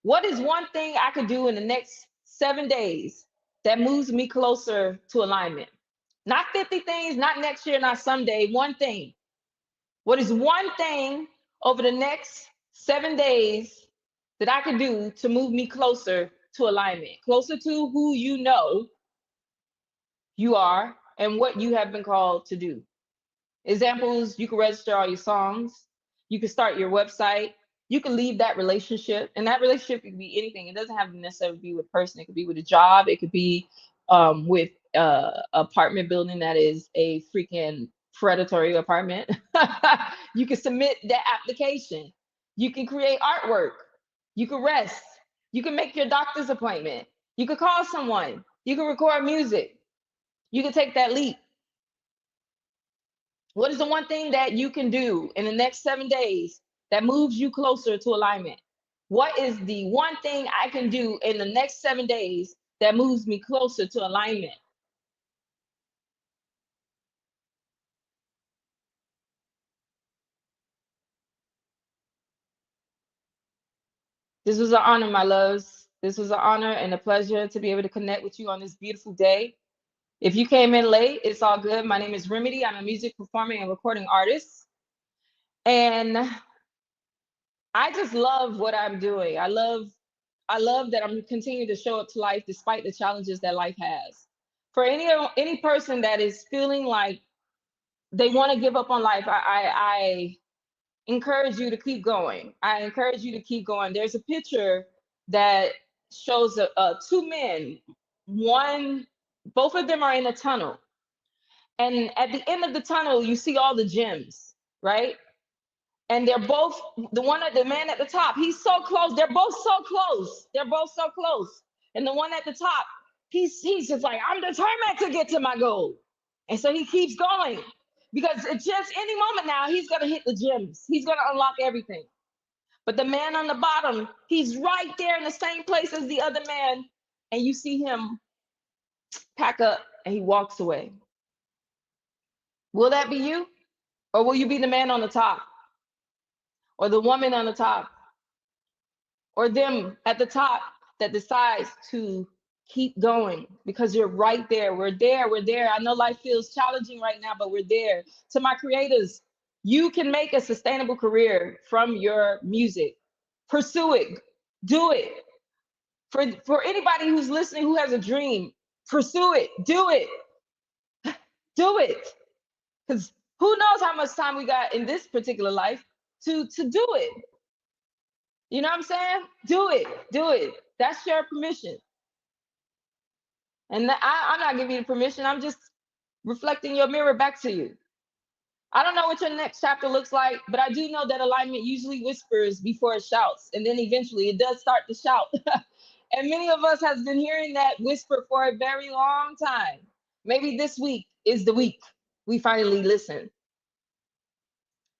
S1: What is one thing I could do in the next 7 days that moves me closer to alignment? Not 50 things, not next year, not someday. One thing. What is one thing over the next 7 days that I could do to move me closer to alignment, closer to who you know you are and what you have been called to do? Examples: you can register all your songs, you can start your website, you can leave that relationship, and that relationship could be anything. It doesn't have to necessarily be with a person. It could be with a job. It could be with apartment building that is a freaking predatory apartment. You can submit that application. You can create artwork. You can rest. You can make your doctor's appointment. You can call someone. You can record music. You can take that leap. What is the one thing that you can do in the next 7 days that moves you closer to alignment? What is the one thing I can do in the next 7 days that moves me closer to alignment? This was an honor, my loves. This was an honor and a pleasure to be able to connect with you on this beautiful day. If you came in late, it's all good. My name is Remedy. I'm a music performing and recording artist. And I just love what I'm doing. I love that I'm continuing to show up to life despite the challenges that life has. For any person that is feeling like they want to give up on life, I encourage you to keep going. I encourage you to keep going. There's a picture that shows two men. Both of them are in a tunnel, and at the end of the tunnel, you see all the gems, right? And they're both the man at the top, he's so close. They're both so close. They're both so close. And the one at the top, he's just like, I'm determined to get to my goal. And so he keeps going because it's just any moment now, he's gonna hit the gems. He's gonna unlock everything. But the man on the bottom, he's right there in the same place as the other man. And you see him pack up and he walks away. Will that be you? Or will you be the man on the top? Or the woman on the top? Or them at the top that decides to keep going because you're right there. We're there. We're there. I know life feels challenging right now, but we're there. To my creators, you can make a sustainable career from your music. Pursue it. Do it. For anybody who's listening who has a dream, pursue it. Do it. Do it. Because who knows how much time we got in this particular life to do it. You know what I'm saying? Do it. Do it. That's your permission. And I'm not giving you the permission. I'm just reflecting your mirror back to you. I don't know what your next chapter looks like, but I do know that alignment usually whispers before it shouts. And then eventually it does start to shout. And many of us has been hearing that whisper for a very long time. Maybe this week is the week we finally listen.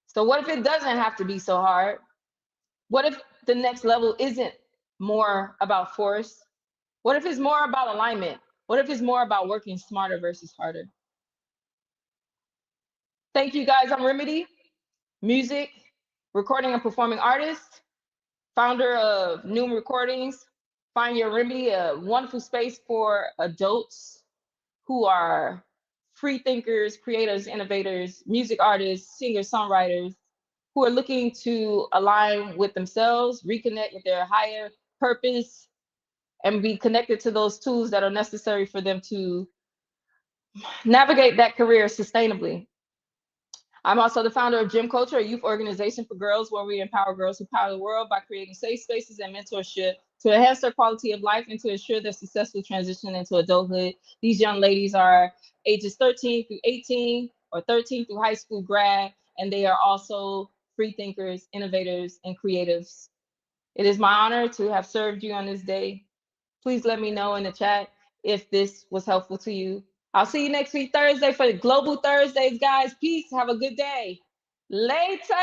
S1: So what if it doesn't have to be so hard? What if the next level isn't more about force? What if it's more about alignment? What if it's more about working smarter versus harder? Thank you guys. I'm Remedy, music, recording and performing artist, founder of Noom Recordings. Find Your Remedy, a wonderful space for adults who are free thinkers, creators, innovators, music artists, singers, songwriters, who are looking to align with themselves, reconnect with their higher purpose, and be connected to those tools that are necessary for them to navigate that career sustainably. I'm also the founder of Gym Culture, a youth organization for girls where we empower girls who power the world by creating safe spaces and mentorship to enhance their quality of life and to ensure their successful transition into adulthood. These young ladies are ages 13 through 18 or 13 through high school grad, and they are also free thinkers, innovators, and creatives. It is my honor to have served you on this day. Please let me know in the chat if this was helpful to you. I'll see you next week, Thursday, for the Global Thursdays, guys. Peace. Have a good day. Later.